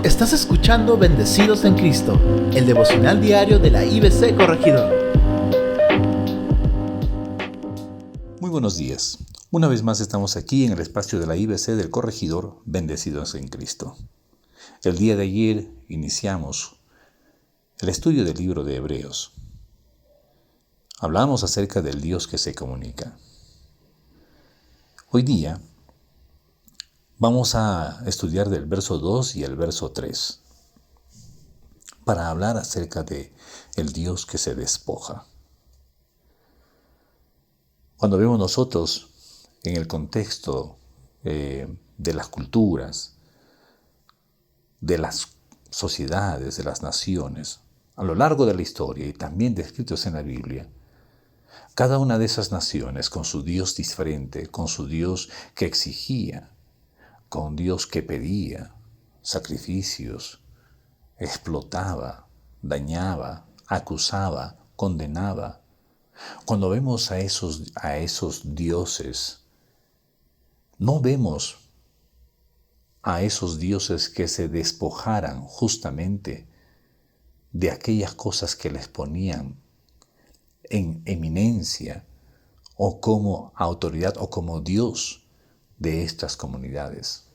Estás escuchando Bendecidos en Cristo, el devocional diario de la IBC Corregidor. Muy buenos días. Una vez más estamos aquí en el espacio de la IBC del Corregidor, Bendecidos en Cristo. El día de ayer iniciamos el estudio del libro de Hebreos. Hablamos acerca del Dios que se comunica. Hoy día vamos a estudiar del verso 2 y el verso 3 para hablar acerca de el Dios que se despoja. Cuando vemos nosotros en el contexto de las culturas, de las sociedades, de las naciones, a lo largo de la historia y también descritos en la Biblia, cada una de esas naciones con su Dios diferente, con su Dios que exigía, con Dios que pedía sacrificios, explotaba, dañaba, acusaba, condenaba. Cuando vemos a esos dioses, no vemos a esos dioses que se despojaran justamente de aquellas cosas que les ponían en eminencia o como autoridad o como Dios de estas comunidades.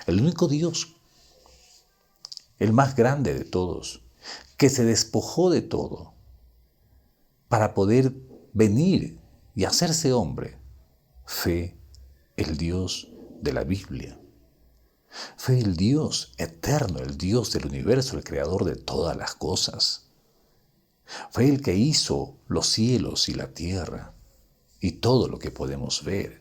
El único Dios, el más grande de todos, que se despojó de todo para poder venir y hacerse hombre, fue el Dios de la Biblia. Fue el Dios eterno, el Dios del universo, el creador de todas las cosas. Fue el que hizo los cielos y la tierra y todo lo que podemos ver.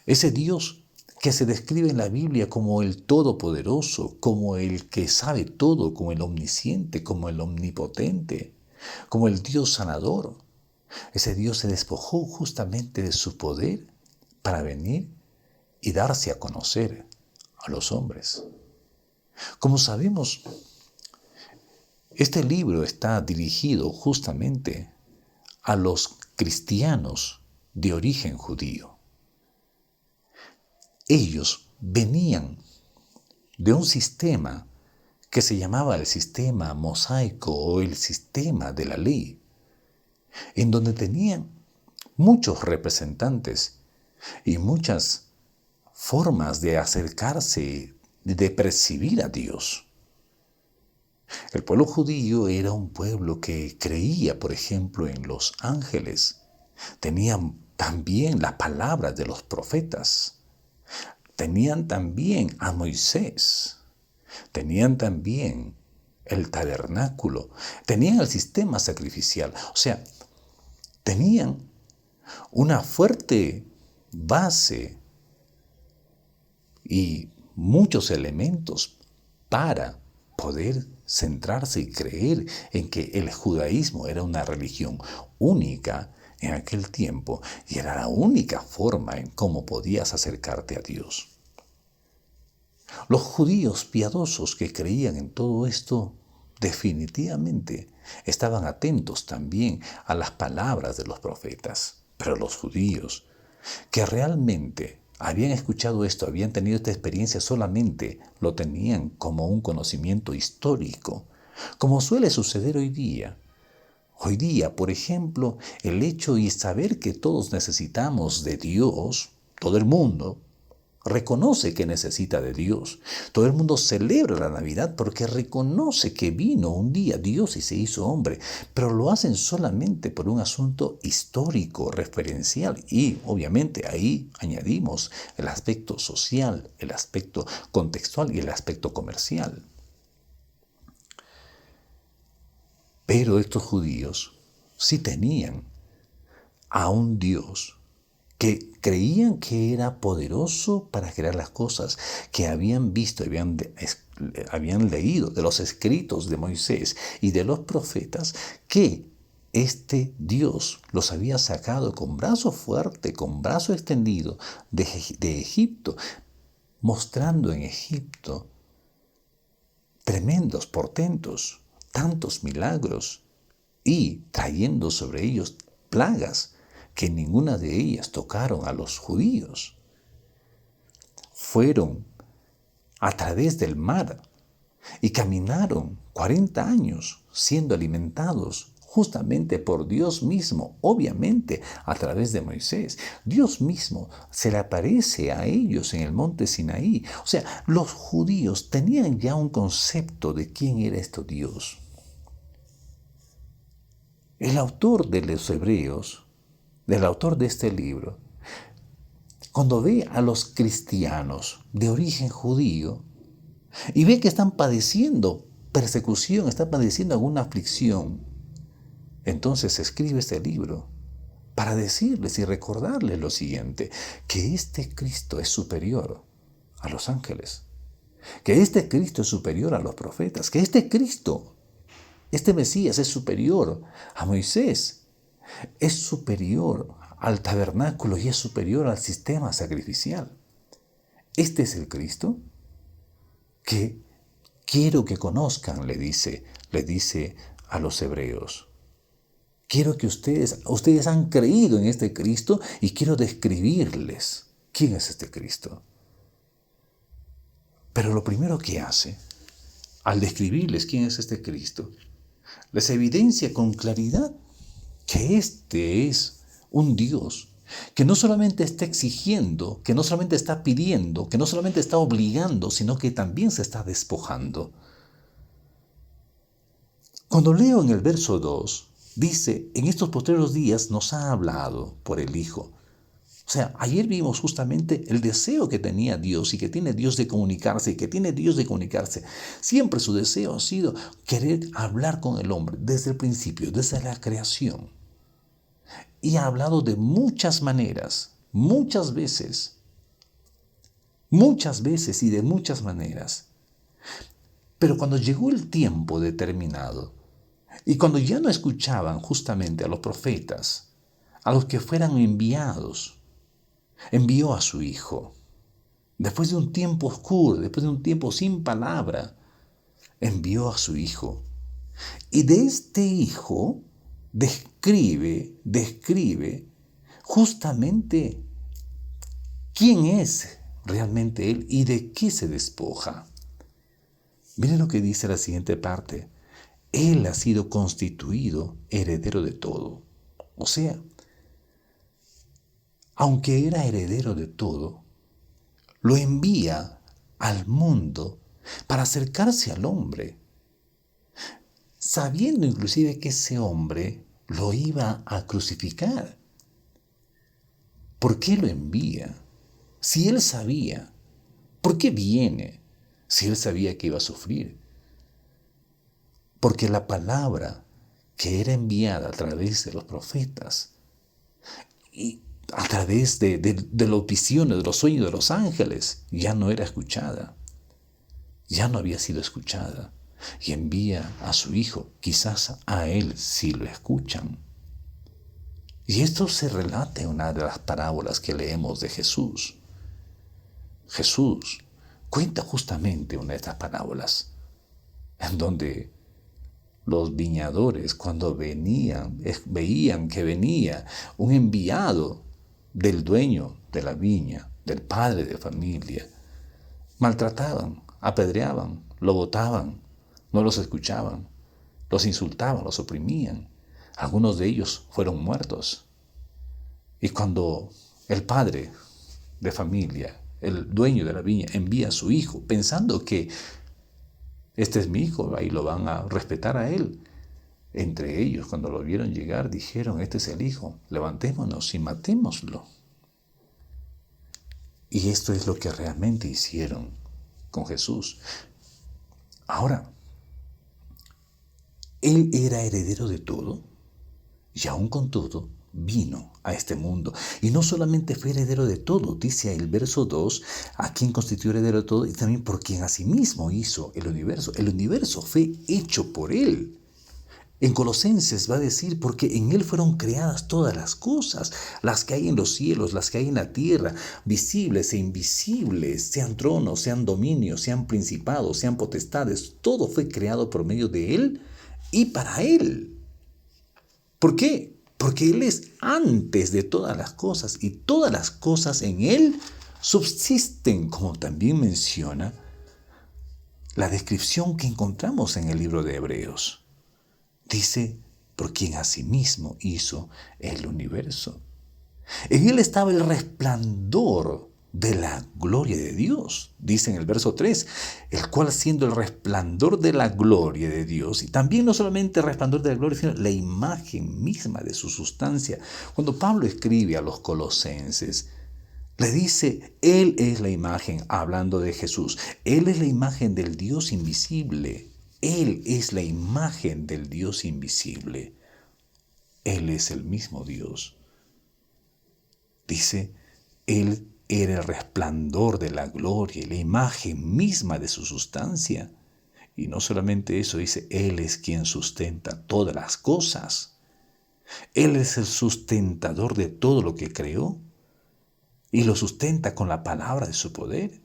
Ese Dios que se describe en la Biblia como el Todopoderoso, como el que sabe todo, como el Omnisciente, como el Omnipotente, como el Dios sanador. Ese Dios se despojó justamente de su poder para venir y darse a conocer a los hombres. Como sabemos, este libro está dirigido justamente a los cristianos de origen judío. Ellos venían de un sistema que se llamaba el sistema mosaico o el sistema de la ley, en donde tenían muchos representantes y muchas formas de acercarse, de percibir a Dios. El pueblo judío era un pueblo que creía, por ejemplo, en los ángeles. Tenían también las palabras de los profetas. Tenían también a Moisés. Tenían también el tabernáculo. Tenían el sistema sacrificial. O sea, tenían una fuerte base y muchos elementos para poder centrarse y creer en que el judaísmo era una religión única en aquel tiempo y era la única forma en cómo podías acercarte a Dios. Los judíos piadosos que creían en todo esto definitivamente estaban atentos también a las palabras de los profetas, pero los judíos que realmente habían escuchado esto, habían tenido esta experiencia, solamente lo tenían como un conocimiento histórico, como suele suceder hoy día. Hoy día, por ejemplo, el hecho y saber que todos necesitamos de Dios, todo el mundo reconoce que necesita de Dios. Todo el mundo celebra la Navidad porque reconoce que vino un día Dios y se hizo hombre, pero lo hacen solamente por un asunto histórico, referencial, y obviamente ahí añadimos el aspecto social, el aspecto contextual y el aspecto comercial. Pero estos judíos sí tenían a un Dios que creían que era poderoso para crear las cosas, que habían visto, habían leído de los escritos de Moisés y de los profetas, que este Dios los había sacado con brazo fuerte, con brazo extendido de Egipto, mostrando en Egipto tremendos portentos, tantos milagros y trayendo sobre ellos plagas que ninguna de ellas tocaron a los judíos. Fueron a través del mar y caminaron 40 años siendo alimentados justamente por Dios mismo, obviamente a través de Moisés. Dios mismo se le aparece a ellos en el monte Sinaí. O sea, los judíos tenían ya un concepto de quién era este Dios. El autor de los Hebreos, del autor de este libro, cuando ve a los cristianos de origen judío y ve que están padeciendo persecución, están padeciendo alguna aflicción, entonces escribe este libro para decirles y recordarles lo siguiente, que este Cristo es superior a los ángeles, que este Cristo es superior a los profetas, que este Cristo, este Mesías es superior a Moisés, es superior al tabernáculo y es superior al sistema sacrificial. Este es el Cristo que quiero que conozcan, le dice a los hebreos. Quiero que ustedes han creído en este Cristo y quiero describirles quién es este Cristo. Pero lo primero que hace, al describirles quién es este Cristo, les evidencia con claridad que este es un Dios que no solamente está exigiendo, que no solamente está pidiendo, que no solamente está obligando, sino que también se está despojando. Cuando leo en el verso 2, dice, en estos postreros días nos ha hablado por el Hijo. O sea, ayer vimos justamente el deseo que tenía Dios y que tiene Dios de comunicarse y que tiene Dios de comunicarse. Siempre su deseo ha sido querer hablar con el hombre desde el principio, desde la creación. Y ha hablado de muchas maneras, muchas veces y de muchas maneras. Pero cuando llegó el tiempo determinado, y cuando ya no escuchaban justamente a los profetas, a los que fueran enviados, envió a su Hijo. Después de un tiempo oscuro, después de un tiempo sin palabra, envió a su Hijo. Y de este Hijo describe justamente quién es realmente Él y de qué se despoja. Miren lo que dice la siguiente parte. Él ha sido constituido heredero de todo. O sea, aunque era heredero de todo, lo envía al mundo para acercarse al hombre, sabiendo inclusive que ese hombre lo iba a crucificar. ¿Por qué lo envía? Si él sabía, ¿por qué viene? Si él sabía que iba a sufrir. Porque la palabra que era enviada a través de los profetas y a través de las visiones, de los sueños de los ángeles, ya no era escuchada, ya no había sido escuchada. Y envía a su Hijo, quizás a él sí lo escuchan. Y esto se relata en una de las parábolas que leemos de Jesús. Jesús cuenta justamente una de estas parábolas, en donde los viñadores, cuando veían que venía un enviado del dueño de la viña, del padre de familia, maltrataban, apedreaban, lo botaban, no los escuchaban, los insultaban, los oprimían. Algunos de ellos fueron muertos. Y cuando el padre de familia, el dueño de la viña, envía a su hijo, pensando que este es mi hijo, ahí lo van a respetar a él. Entre ellos, cuando lo vieron llegar, dijeron, este es el hijo, levantémonos y matémoslo. Y esto es lo que realmente hicieron con Jesús. Ahora, él era heredero de todo y aún con todo vino a este mundo. Y no solamente fue heredero de todo, dice el verso 2, a quien constituyó heredero de todo y también por quien asimismo hizo el universo. El universo fue hecho por él. En Colosenses va a decir, porque en él fueron creadas todas las cosas, las que hay en los cielos, las que hay en la tierra, visibles e invisibles, sean tronos, sean dominios, sean principados, sean potestades, todo fue creado por medio de él y para él. ¿Por qué? Porque él es antes de todas las cosas y todas las cosas en él subsisten, como también menciona la descripción que encontramos en el libro de Hebreos. Dice, por quien asimismo hizo el universo. En él estaba el resplandor de la gloria de Dios, dice en el verso 3, el cual siendo el resplandor de la gloria de Dios, y también no solamente el resplandor de la gloria, sino la imagen misma de su sustancia. Cuando Pablo escribe a los colosenses, le dice, Él es la imagen, hablando de Jesús, Él es la imagen del Dios invisible, Él es la imagen del Dios invisible, Él es el mismo Dios. Dice, Él era el resplandor de la gloria y la imagen misma de su sustancia. Y no solamente eso, dice, Él es quien sustenta todas las cosas. Él es el sustentador de todo lo que creó y lo sustenta con la palabra de su poder.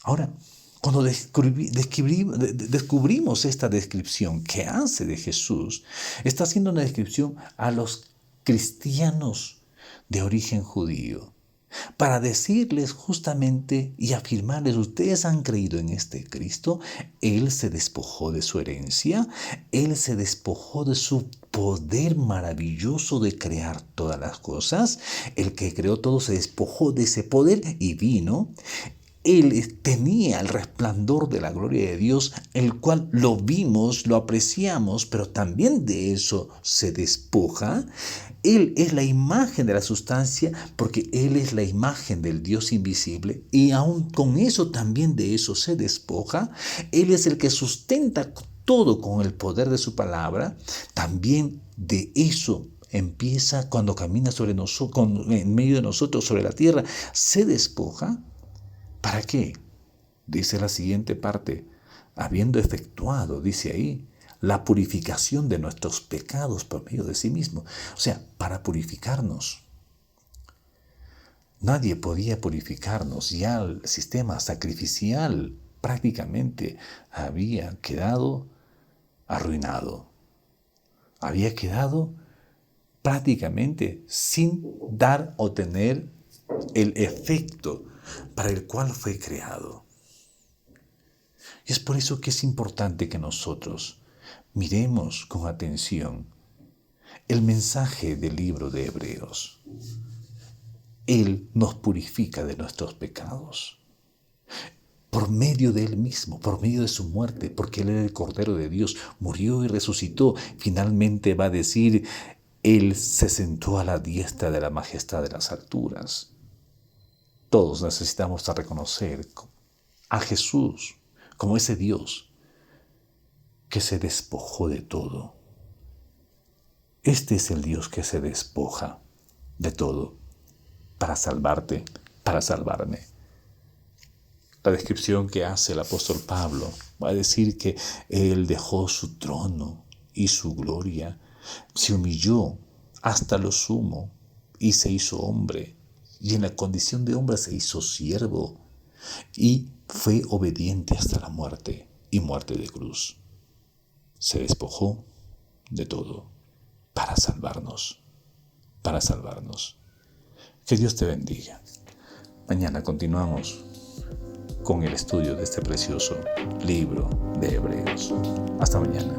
Ahora, cuando descubrimos esta descripción que hace de Jesús, está haciendo una descripción a los cristianos de origen judío, para decirles justamente y afirmarles, ustedes han creído en este Cristo, Él se despojó de su herencia, Él se despojó de su poder maravilloso de crear todas las cosas, el que creó todo se despojó de ese poder y vino. Él tenía el resplandor de la gloria de Dios, el cual lo vimos, lo apreciamos, pero también de eso se despoja. Él es la imagen de la sustancia porque Él es la imagen del Dios invisible y aún con eso también de eso se despoja. Él es el que sustenta todo con el poder de su palabra. También de eso empieza cuando camina sobre nosotros, en medio de nosotros sobre la tierra, se despoja. ¿Para qué? Dice la siguiente parte, habiendo efectuado, dice ahí, la purificación de nuestros pecados por medio de sí mismo. O sea, para purificarnos. Nadie podía purificarnos. Ya el sistema sacrificial prácticamente había quedado arruinado. Había quedado prácticamente sin dar o tener el efecto para el cual fue creado. Y es por eso que es importante que nosotros miremos con atención el mensaje del libro de Hebreos. Él nos purifica de nuestros pecados por medio de Él mismo, por medio de su muerte, porque Él era el Cordero de Dios, murió y resucitó. Finalmente va a decir, Él se sentó a la diestra de la majestad de las alturas. Todos necesitamos reconocer a Jesús como ese Dios que se despojó de todo. Este es el Dios que se despoja de todo para salvarte, para salvarme. La descripción que hace el apóstol Pablo va a decir que Él dejó su trono y su gloria, se humilló hasta lo sumo y se hizo hombre. Y en la condición de hombre se hizo siervo y fue obediente hasta la muerte y muerte de cruz. Se despojó de todo para salvarnos, para salvarnos. Que Dios te bendiga. Mañana continuamos con el estudio de este precioso libro de Hebreos. Hasta mañana.